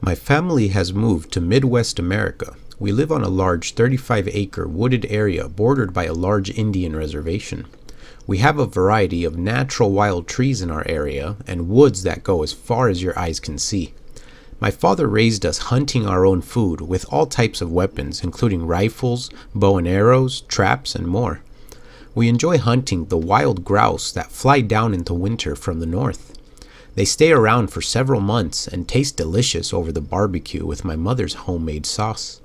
My family has moved to Midwest America. We live on a large 35-acre wooded area bordered by a large Indian reservation. We have a variety of natural wild trees in our area and woods that go as far as your eyes can see. My father raised us hunting our own food with all types of weapons, including rifles, bow and arrows, traps, and more. We enjoy hunting the wild grouse that fly down into winter from the north. They stay around for several months and taste delicious over the barbecue with my mother's homemade sauce.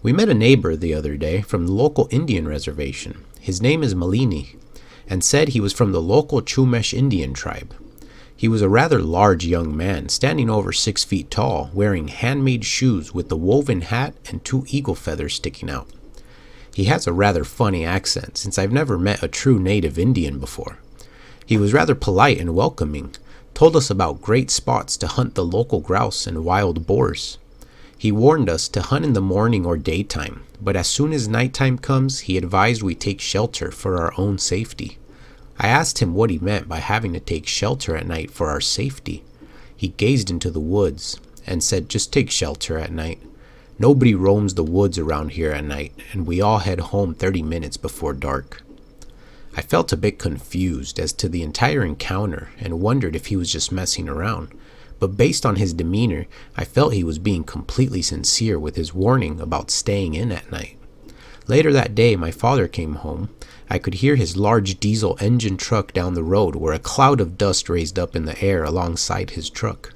We met a neighbor the other day from the local Indian reservation. His name is Malini, and said he was from the local Chumash Indian tribe. He was a rather large young man, standing over 6 feet tall, wearing handmade shoes with a woven hat and 2 eagle feathers sticking out. He has a rather funny accent, since I've never met a true native Indian before. He was rather polite and welcoming, told us about great spots to hunt the local grouse and wild boars. He warned us to hunt in the morning or daytime, but as soon as nighttime comes, he advised we take shelter for our own safety. I asked him what he meant by having to take shelter at night for our safety. He gazed into the woods and said, "Just take shelter at night. Nobody roams the woods around here at night, and we all head home 30 minutes before dark." I felt a bit confused as to the entire encounter and wondered if he was just messing around, but based on his demeanor, I felt he was being completely sincere with his warning about staying in at night. Later that day, my father came home. I could hear his large diesel engine truck down the road where a cloud of dust raised up in the air alongside his truck.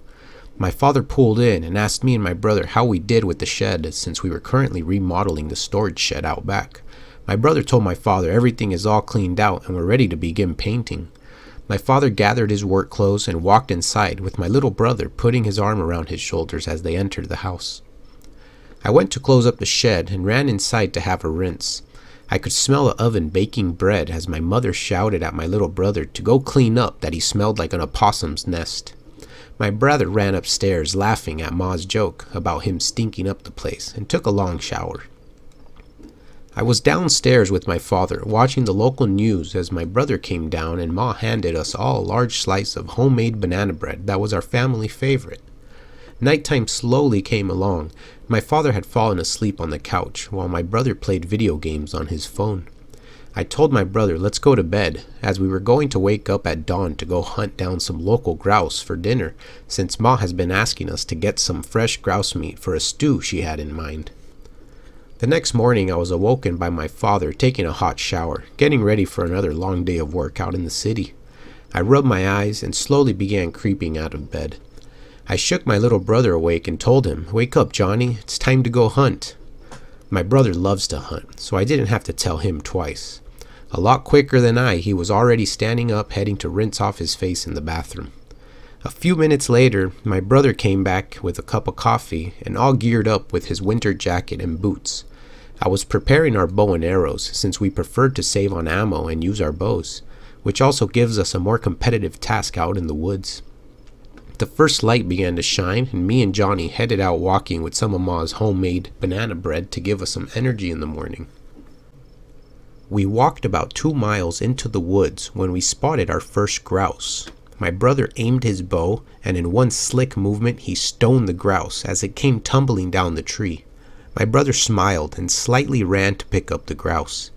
My father pulled in and asked me and my brother how we did with the shed since we were currently remodeling the storage shed out back. My brother told my father everything is all cleaned out and we're ready to begin painting. My father gathered his work clothes and walked inside with my little brother putting his arm around his shoulders as they entered the house. I went to close up the shed and ran inside to have a rinse. I could smell the oven baking bread as my mother shouted at my little brother to go clean up that he smelled like an opossum's nest. My brother ran upstairs laughing at Ma's joke about him stinking up the place and took a long shower. I was downstairs with my father watching the local news as my brother came down and Ma handed us all a large slice of homemade banana bread that was our family favorite. Nighttime slowly came along. My father had fallen asleep on the couch while my brother played video games on his phone. I told my brother, "Let's go to bed," as we were going to wake up at dawn to go hunt down some local grouse for dinner, since Ma has been asking us to get some fresh grouse meat for a stew she had in mind. The next morning I was awoken by my father taking a hot shower, getting ready for another long day of work out in the city. I rubbed my eyes and slowly began creeping out of bed. I shook my little brother awake and told him, "Wake up, Johnny, it's time to go hunt." My brother loves to hunt, so I didn't have to tell him twice. A lot quicker than he was already standing up heading to rinse off his face in the bathroom. A few minutes later, my brother came back with a cup of coffee and all geared up with his winter jacket and boots. I was preparing our bow and arrows since we preferred to save on ammo and use our bows, which also gives us a more competitive task out in the woods. The first light began to shine and me and Johnny headed out walking with some of Ma's homemade banana bread to give us some energy in the morning. We walked about 2 miles into the woods when we spotted our first grouse. My brother aimed his bow and in one slick movement he stoned the grouse as it came tumbling down the tree. My brother smiled and slightly ran to pick up the grouse.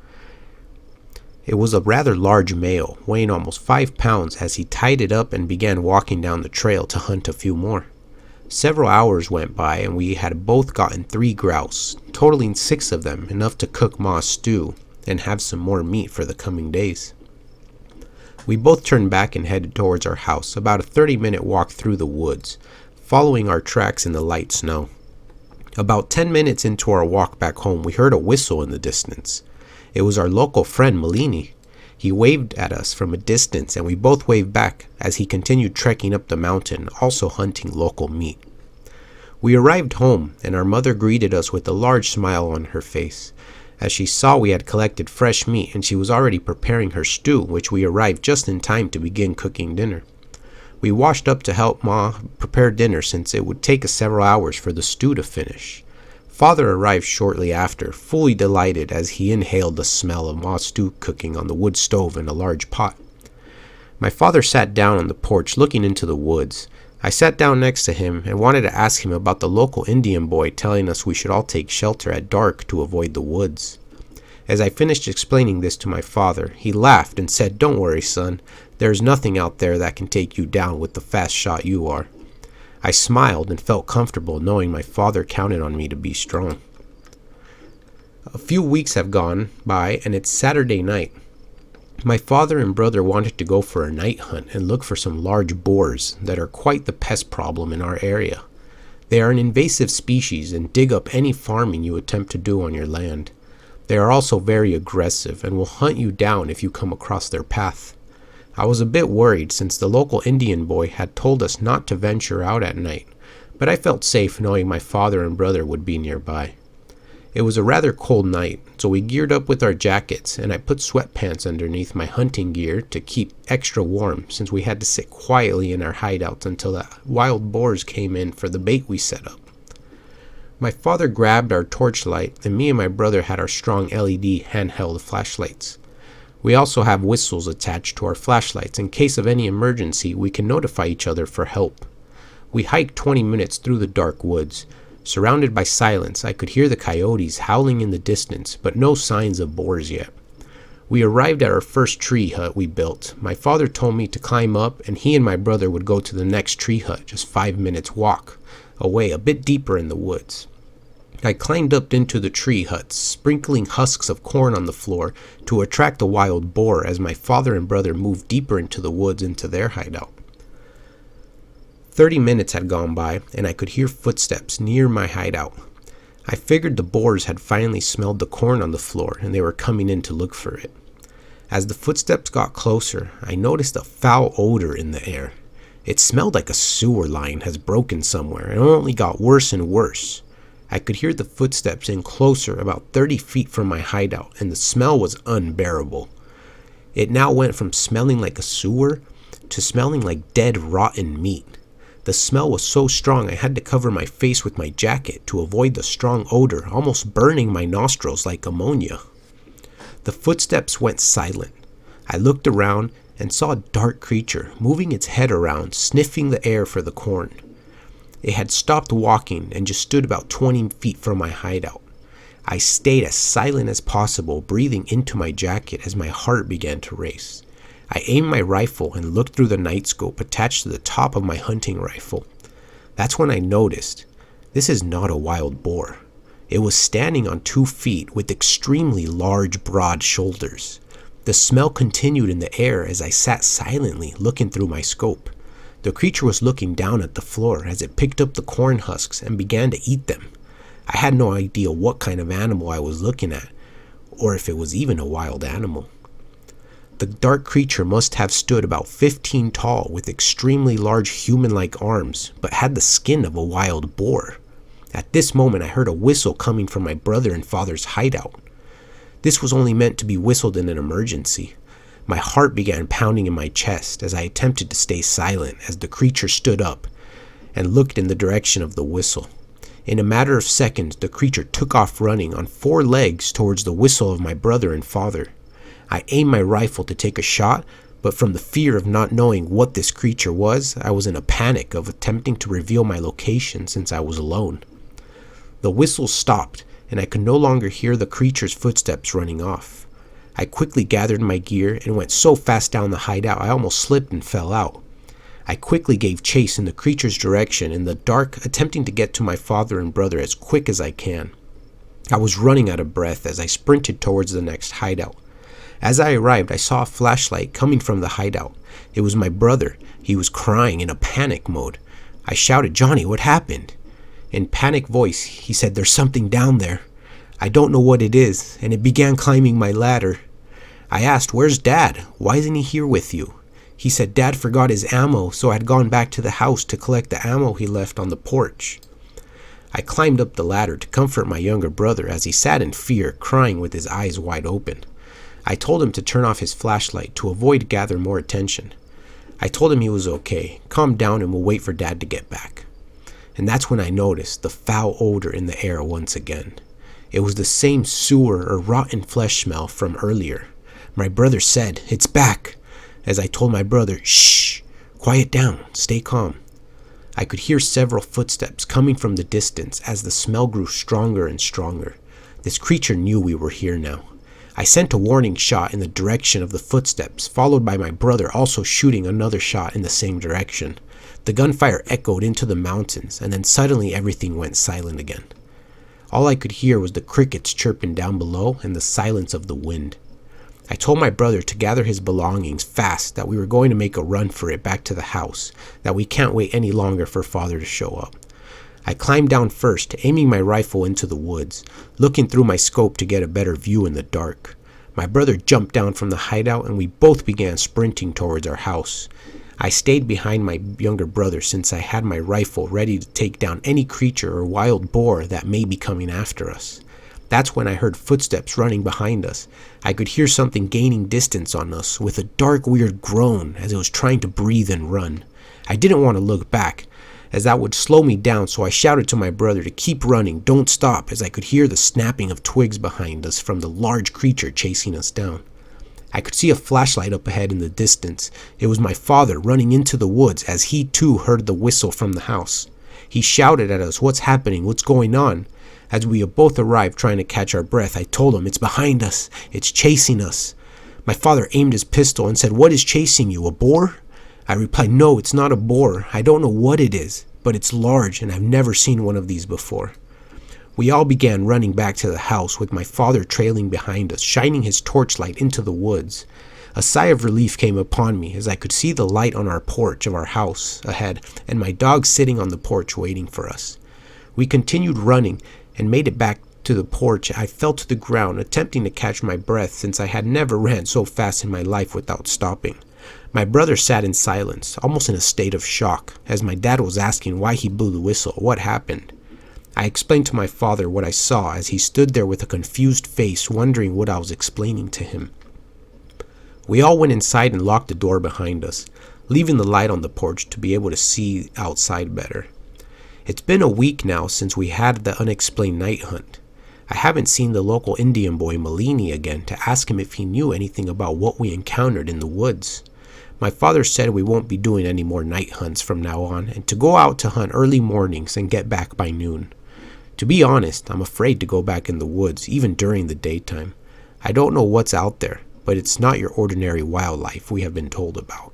It was a rather large male, weighing almost 5 pounds as he tied it up and began walking down the trail to hunt a few more. Several hours went by and we had both gotten 3 grouse, totaling 6 of them, enough to cook Ma's stew and have some more meat for the coming days. We both turned back and headed towards our house, about a 30-minute walk through the woods, following our tracks in the light snow. About 10 minutes into our walk back home, we heard a whistle in the distance. It was our local friend Malini. He waved at us from a distance and we both waved back as he continued trekking up the mountain, also hunting local meat. We arrived home and our mother greeted us with a large smile on her face, as she saw we had collected fresh meat and she was already preparing her stew, which we arrived just in time to begin cooking dinner. We washed up to help Ma prepare dinner since it would take us several hours for the stew to finish. Father arrived shortly after, fully delighted as he inhaled the smell of Ma's stew cooking on the wood stove in a large pot. My father sat down on the porch looking into the woods. I sat down next to him and wanted to ask him about the local Indian boy telling us we should all take shelter at dark to avoid the woods. As I finished explaining this to my father, he laughed and said, "Don't worry, son. There's nothing out there that can take you down with the fast shot you are." I smiled and felt comfortable knowing my father counted on me to be strong. A few weeks have gone by and it's Saturday night. My father and brother wanted to go for a night hunt and look for some large boars that are quite the pest problem in our area. They are an invasive species and dig up any farming you attempt to do on your land. They are also very aggressive and will hunt you down if you come across their path. I was a bit worried since the local Indian boy had told us not to venture out at night, but I felt safe knowing my father and brother would be nearby. It was a rather cold night, so we geared up with our jackets and I put sweatpants underneath my hunting gear to keep extra warm since we had to sit quietly in our hideouts until the wild boars came in for the bait we set up. My father grabbed our torchlight and me and my brother had our strong LED handheld flashlights. We also have whistles attached to our flashlights in case of any emergency we can notify each other for help. We hiked 20 minutes through the dark woods. Surrounded by silence, I could hear the coyotes howling in the distance, but no signs of boars yet. We arrived at our first tree hut we built. My father told me to climb up and he and my brother would go to the next tree hut, just 5 minutes walk away, a bit deeper in the woods. I climbed up into the tree huts, sprinkling husks of corn on the floor to attract the wild boar as my father and brother moved deeper into the woods into their hideout. 30 minutes had gone by and I could hear footsteps near my hideout. I figured the boars had finally smelled the corn on the floor and they were coming in to look for it. As the footsteps got closer, I noticed a foul odor in the air. It smelled like a sewer line has broken somewhere and only got worse and worse. I could hear the footsteps in closer, about 30 feet from my hideout, and the smell was unbearable. It now went from smelling like a sewer to smelling like dead, rotten meat. The smell was so strong I had to cover my face with my jacket to avoid the strong odor, almost burning my nostrils like ammonia. The footsteps went silent. I looked around and saw a dark creature moving its head around, sniffing the air for the corn. It had stopped walking and just stood about 20 feet from my hideout. I stayed as silent as possible, breathing into my jacket as my heart began to race. I aimed my rifle and looked through the night scope attached to the top of my hunting rifle. That's when I noticed, this is not a wild boar. It was standing on 2 feet with extremely large, broad shoulders. The smell continued in the air as I sat silently looking through my scope. The creature was looking down at the floor as it picked up the corn husks and began to eat them. I had no idea what kind of animal I was looking at, or if it was even a wild animal. The dark creature must have stood about 15 tall with extremely large human-like arms, but had the skin of a wild boar. At this moment I heard a whistle coming from my brother and father's hideout. This was only meant to be whistled in an emergency. My heart began pounding in my chest as I attempted to stay silent as the creature stood up and looked in the direction of the whistle. In a matter of seconds, the creature took off running on 4 legs towards the whistle of my brother and father. I aimed my rifle to take a shot, but from the fear of not knowing what this creature was, I was in a panic of attempting to reveal my location since I was alone. The whistle stopped, and I could no longer hear the creature's footsteps running off. I quickly gathered my gear and went so fast down the hideout I almost slipped and fell out. I quickly gave chase in the creature's direction in the dark, attempting to get to my father and brother as quick as I can. I was running out of breath as I sprinted towards the next hideout. As I arrived, I saw a flashlight coming from the hideout. It was my brother. He was crying in a panic mode. I shouted, "Johnny, what happened?" In panic voice, he said, "There's something down there. I don't know what it is," and it began climbing my ladder. I asked, "Where's Dad? Why isn't he here with you?" He said Dad forgot his ammo, so I'd gone back to the house to collect the ammo he left on the porch. I climbed up the ladder to comfort my younger brother as he sat in fear, crying with his eyes wide open. I told him to turn off his flashlight to avoid gather more attention. I told him he was okay, calm down, and we'll wait for Dad to get back. And that's when I noticed the foul odor in the air once again. It was the same sewer or rotten flesh smell from earlier. My brother said, "It's back," as I told my brother, "Shh, quiet down, stay calm." I could hear several footsteps coming from the distance as the smell grew stronger and stronger. This creature knew we were here now. I sent a warning shot in the direction of the footsteps, followed by my brother also shooting another shot in the same direction. The gunfire echoed into the mountains, and then suddenly everything went silent again. All I could hear was the crickets chirping down below and the silence of the wind. I told my brother to gather his belongings fast, that we were going to make a run for it back to the house, that we can't wait any longer for Father to show up. I climbed down first, aiming my rifle into the woods, looking through my scope to get a better view in the dark. My brother jumped down from the hideout and we both began sprinting towards our house. I stayed behind my younger brother since I had my rifle ready to take down any creature or wild boar that may be coming after us. That's when I heard footsteps running behind us. I could hear something gaining distance on us with a dark, weird groan as it was trying to breathe and run. I didn't want to look back, as that would slow me down, so I shouted to my brother to keep running, don't stop, as I could hear the snapping of twigs behind us from the large creature chasing us down. I could see a flashlight up ahead in the distance. It was my father running into the woods as he too heard the whistle from the house. He shouted at us, "What's happening? What's going on?" As we both arrived trying to catch our breath, I told him, "It's behind us. It's chasing us." My father aimed his pistol and said, "What is chasing you, a boar?" I replied, "No, it's not a boar. I don't know what it is, but it's large and I've never seen one of these before." We all began running back to the house with my father trailing behind us, shining his torchlight into the woods. A sigh of relief came upon me as I could see the light on our porch of our house ahead and my dog sitting on the porch waiting for us. We continued running and made it back to the porch. I fell to the ground, attempting to catch my breath since I had never ran so fast in my life without stopping. My brother sat in silence, almost in a state of shock, as my dad was asking why he blew the whistle, what happened. I explained to my father what I saw as he stood there with a confused face, wondering what I was explaining to him. We all went inside and locked the door behind us, leaving the light on the porch to be able to see outside better. It's been a week now since we had the unexplained night hunt. I haven't seen the local Indian boy Malini again to ask him if he knew anything about what we encountered in the woods. My father said we won't be doing any more night hunts from now on and to go out to hunt early mornings and get back by noon. To be honest, I'm afraid to go back in the woods even during the daytime. I don't know what's out there, but it's not your ordinary wildlife we have been told about.